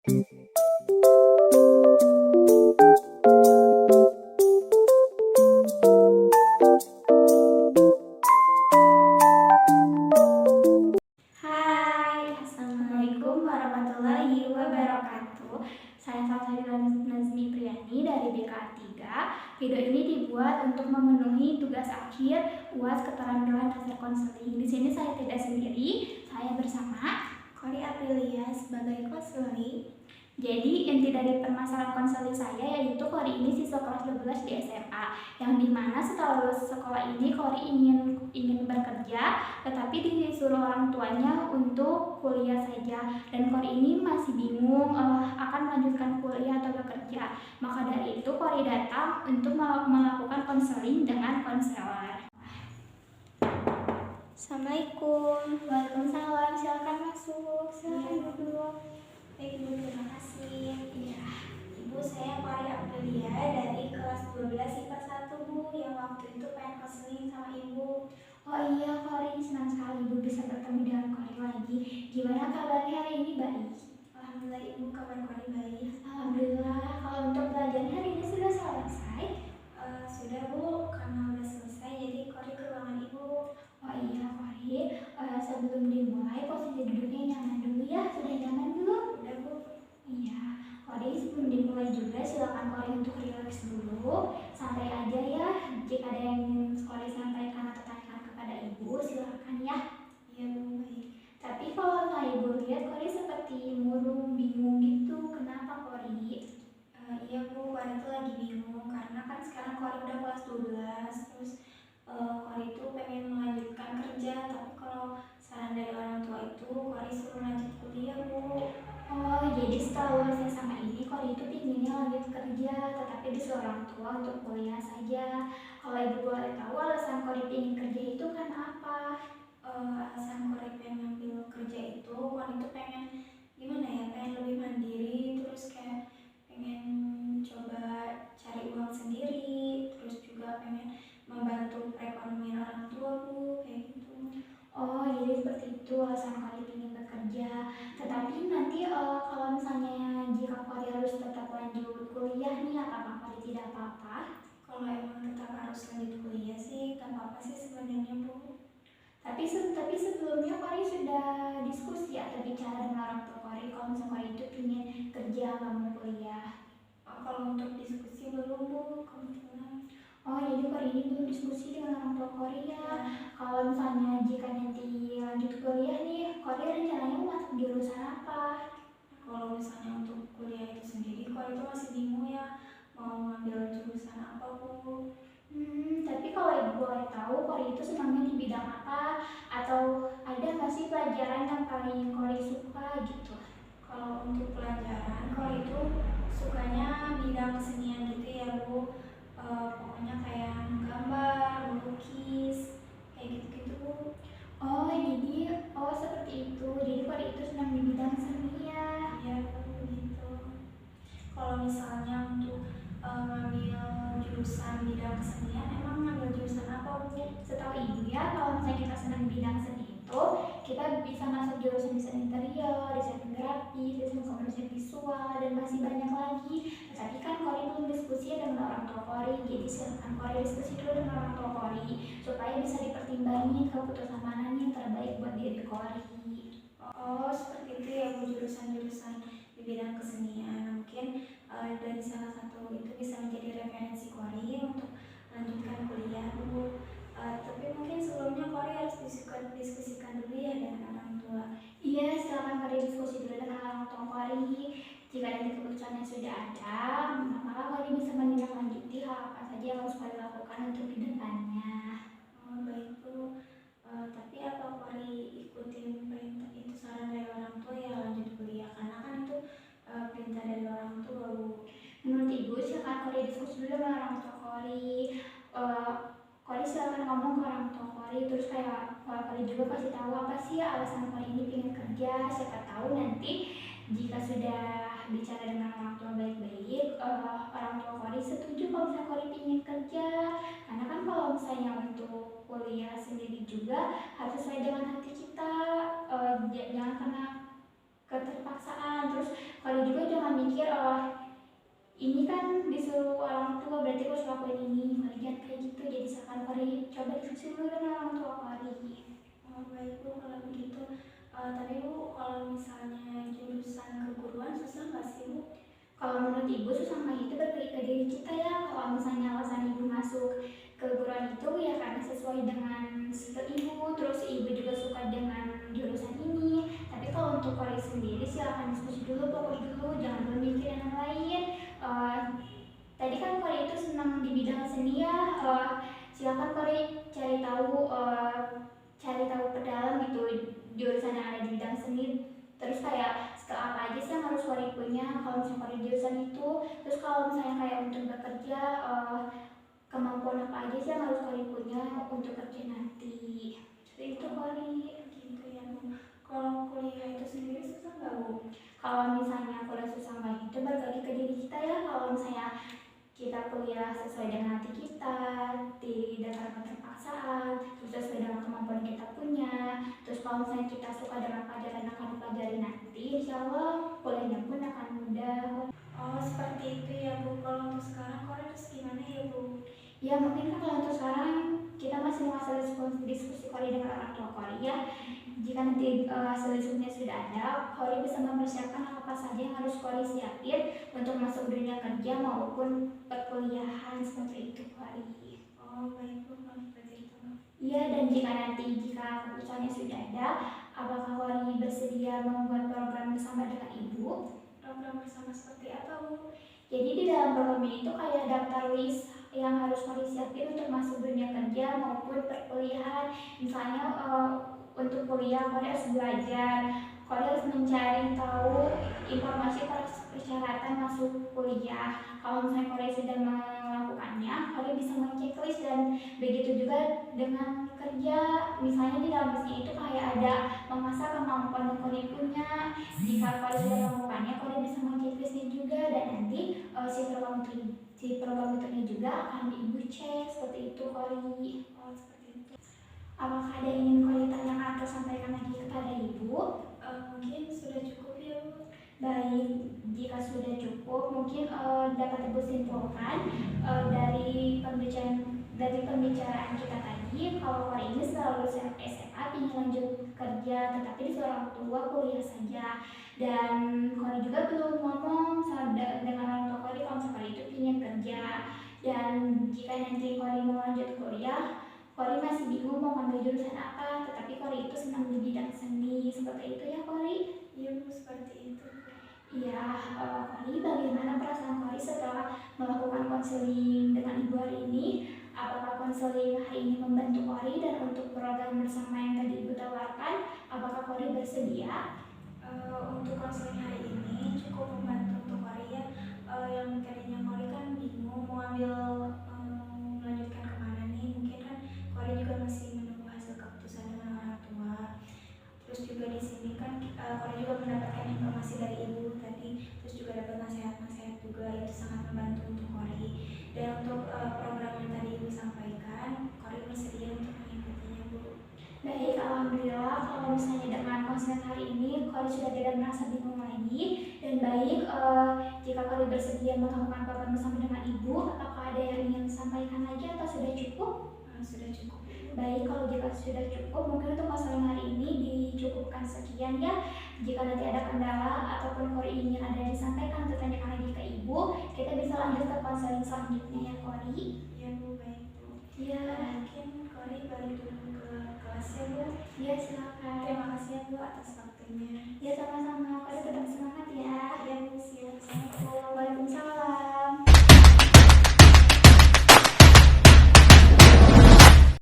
Hai, Assalamualaikum warahmatullahi wabarakatuh. Saya Salsabila Nazmi Priyani dari BK 3. Video ini dibuat untuk memenuhi tugas akhir UAS Keterampilan Dasar Konseling. Di sini saya tidak sendiri, saya bersama Kori Aprilia sebagai konseling. Jadi inti dari permasalahan konseling saya yaitu Kori ini siswa kelas 12 di SMA, yang dimana setelah lulus sekolah ini Kori ingin bekerja, tetapi disuruh orang tuanya untuk kuliah saja, dan Kori ini masih bingung akan melanjutkan kuliah atau bekerja. Maka dari itu Kori datang untuk melakukan konseling dengan konselor. Assalamualaikum. Waalaikumsalam, silakan masuk, silakan duduk. Baik Ibu, terima kasih. Iya. Ibu, saya Kori Aprilia dari kelas 12 IPA 1 Bu, yang waktu itu pengen konseling sama Ibu. Oh iya, Kori, senang sekali Ibu bisa bertemu dengan Kori lagi. Gimana kabarnya hari ini, baik? Alhamdulillah Ibu, kabar Kori baik. Alhamdulillah. Kalau untuk belajarnya hari ini sudah selesai? Sudah Bu, karena udah selesai jadi Kori ke ruangan Ibu. Oh iya, Kori, sebelum dimulai posisi duduknya nyaman dulu ya. Sudah nyaman belum? Udah Bu. Iya, Kori sebelum dimulai juga silakan Kori untuk rileks dulu. Santai aja ya. Jika ada yang ingin Kori sampaikan atau tanyakan kepada Ibu, silakan ya. Iya Bu, baik. Tapi kalau Ibu lihat Kori seperti murung, bingung gitu. Kenapa Kori? Iya Bu, Kori itu lagi bingung karena kan sekarang Kori udah kelas 12, terus Kori itu pengen melanjutkan kerja, tapi kalau saran dari orang tua itu Kori suruh lanjut kuliah Bu. Oh, jadi setelah lulus SMA ini Kori itu pinginnya lanjut kerja, tetapi disuruh orang tua untuk kuliah saja. Kalau Ibu boleh tahu alasan Kori ingin kerja itu kan apa? Alasan Kori pengen ngambil kerja itu, Kori itu pengen gimana ya, pengen lebih mandiri, terus kayak pengen coba cari uang sendiri, terus juga pengen membantu perekonomian orang tua Bu, kayak gitu. Oh, jadi seperti itu alasan Kori ingin bekerja. Tetapi nanti kalau misalnya jika Kori harus tetap lanjut kuliah nih, apakah Kori tidak apa-apa? Kalau emang tetap harus lanjut kuliah sih, gak apa-apa sih sebenarnya Bu. Tapi sebelumnya Kori sudah diskusi atau bicara dengan orang tua Kori kalau misalnya Kori itu ingin kerja nggak mau kuliah. Kalau untuk diskusi belum Bu, kebetulan. Oh, jadi Kori ini belum diskusi dengan orang tua Kori ya. Kalau misalnya jika nanti lanjut kuliah nih, Kori rencananya mau masuk jurusan apa? Kalau misalnya untuk kuliah itu sendiri, Kori itu masih bingung ya mau ngambil jurusan apa Bu. Tapi kalau Ibu boleh tahu Kori itu senangnya di bidang apa? Atau ada nggak sih pelajaran yang paling Kori suka gitu? Kalau untuk pelajaran, Kori itu sukanya bidang kesenian gitu ya Bu. Pokoknya kayak gambar, melukis, kayak gitu-gitu Bu. Oh, jadi seperti itu. Jadi Kori itu senang di bidang seni ya. Iya Bu, gitu. Kalau misalnya untuk ngambil jurusan bidang kesenian, emang ngambil jurusan apa Bu? Setahu Ibu ya, kalau misalnya kita senang di bidang seni itu, kita bisa masuk jurusan desain interior, desain grafis, desain komunikasi visual, dan masih banyak lagi. Tetapi kan Kori belum diskusi dengan orang tua Kori, jadi silakan Kori diskusi dulu dengan orang tua Kori supaya bisa dipertimbangin keputusan mana yang terbaik buat diri Kori. Oh, seperti itu ya Bu, jurusan-jurusan di bidang kesenian. Mungkin dari salah satu itu bisa menjadi referensi Kori untuk melanjutkan kuliah Bu. Tapi mungkin sebelumnya Kori harus diskusikan dulu ya dengan orang tua. Iya, silakan Kori diskusi dulu dengan orang tua Kori. Jika nanti keputusannya sudah ada, maka Kori bisa menindaklanjuti hal apa saja yang harus Kori lakukan untuk kedepannya. Oh, baik Bu. Tapi apa Kori ikutin perintah itu, saran dari orang tua ya lanjut kuliah, karena kan itu perintah dari orang tua Bu. Menurut Ibu, silakan Kori diskusi dulu dengan orang tua Kori. Kori silakan ngomong ke orang tua Kori, terus kayak Kori juga kasih tahu apa sih alasan Kori ini pengen kerja. Siapa tahu nanti jika sudah bicara dengan orang tua baik-baik, orang tua Kori setuju kalau misalnya Kori pengen kerja. Karena kan kalau misalnya untuk kuliah sendiri juga harus sesuai dengan hati kita, jangan karena keterpaksaan. Terus Kori juga mikir ini kan disuruh orang tua berarti harus lakuin ini, Kori jangan kayak gitu. Jadi misalkan Kori coba diskusi dulu dengan orang tua Kori. Oh baik Bu, kalau begitu. Tapi Bu, kalau misalnya jurusan keguruan susah nggak sih Bu? Kalau menurut Ibu susah nggak itu balik ke diri kita ya. Kalau misalnya alasan Ibu masuk keguruan itu ya karena sesuai dengan skill Ibu, terus Ibu juga suka dengan jurusan ini. Tapi kalau untuk Kori sendiri silakan diskusi dulu, fokus dulu, jangan berpikir yang lain. Tadi kan Kori itu senang di bidang seni ya, silakan Kori cari tahu perdalam gitu jurusan yang ada di bidang seni. Terus kayak skill apa aja sih yang harus Kori punya kalau misalnya Kori jurusan itu. Terus kalau misalnya kayak untuk bekerja, kemampuan apa aja sih yang harus Kori punya untuk kerja nanti. Seperti itu Kori. Gitu ya Bu. Kalau kuliah itu sendiri susah nggak Bu? Kalau misalnya kuliah susah nggak itu balik lagi ke diri kita ya. Kalau misalnya kita kuliah sesuai dengan hati kita, tidak karena terpaksaan, terus sesuai dengan kemampuan kita punya. Terus kalau misalnya kita suka dengan pelajaran yang akan dipelajari nanti, insya Allah kuliahnya pun akan mudah. Oh seperti itu ya Bu. Kalau untuk sekarang Kori terus gimana ya Bu? Ya mungkin kan kalau untuk sekarang kita masih mau hasil diskusi Kori dengan orang tua Kori ya. Jika nanti hasil diskusinya sudah ada, Kori bisa mempersiapkan apa saja yang harus Kori siapin untuk masuk dunia kerja maupun perkuliahan, seperti itu Kori. Oh baik Bu, kalau seperti itu. Iya, dan jika keputusannya sudah ada, apakah Kori bersedia membuat program bersama dengan Ibu? Program bersama seperti apa Bu? Jadi di dalam program ini tuh kayak daftar list yang harus Kori siapin untuk masuk dunia kerja maupun perkuliahan. Misalnya untuk kuliah Kori harus belajar, Kori harus mencari tahu informasi persyaratan masuk kuliah. Kalau misalnya Kori sudah melakukannya, Kori bisa men-checklist. Dan begitu juga dengan kerja, misalnya di dalam listnya itu kayak ada mengasah kemampuan yang Kori punya. Jika Kori sudah melakukannya, Kori bisa men-checklistnya juga, dan nanti si program juga akan Ibu cek, seperti itu Kori. Oh seperti itu. Apakah ada yang ingin Kori tanyakan atau sampaikan lagi kepada Ibu? Mungkin sudah cukup ya Bu. Baik, jika sudah cukup mungkin dapat Ibu simpulkan dari pembicaraan kita tadi, kalau Kori ini selalu SMA ingin lanjut kerja, tetapi di seorang tua kuliah saja. Dan Kori juga belum ngomong dengan orang tua Kori kalau misalnya Kori itu ingin kerja. Dan jika nanti Kori mau lanjut kuliah, Kori masih bingung mau ngambil jurusan apa, tetapi Kori itu senang di bidang seni, seperti itu ya Kori? Iya Bu, seperti itu. Iya, Kori, bagaimana perasaan Kori setelah melakukan konseling dengan Ibu hari ini? Apakah konseling hari ini membantu Kori, dan untuk program bersama yang tadi Ibu tawarkan, apakah Kori bersedia? Untuk konseling hari ini cukup membantu untuk Kori ya. Yang tadinya Kori kan bingung mau melanjutkan kemana nih. Mungkin kan Kori juga masih menunggu hasil keputusan dengan orang tua. Terus juga di sini kan Kori juga mendapatkan informasi dari Ibu tadi. Terus juga dapat nasihat-nasihat juga, itu sangat membantu untuk Kori. Dan untuk program yang tadi Ibu sampaikan, Kori bersedia untuk mengikutinya Bu. Baik, alhamdulillah kalau misalnya dengan konseling hari ini Kori sudah tidak merasa bingung lagi. Dan baik, jika Kori bersedia melakukan program bersama dengan Ibu, apakah ada yang ingin disampaikan lagi atau sudah cukup? Sudah cukup. Baik, kalau jika sudah cukup, mungkin untuk konseling hari ini dicukupkan sekian ya. Jika nanti ada kendala ataupun Kori ingin ada yang disampaikan atau tanyakan lagi ke Ibu, kita bisa lanjut ke konseling selanjutnya ya Kori. Iya Bu, baik Bu. Iya. Mungkin Kori balik dulu ke kelas ya Bu. Iya, silakan. Terima kasih ya Bu atas waktunya. Ya, sama-sama. Kori tetap semangat ya. Iya Bu, siap. Assalamualaikum.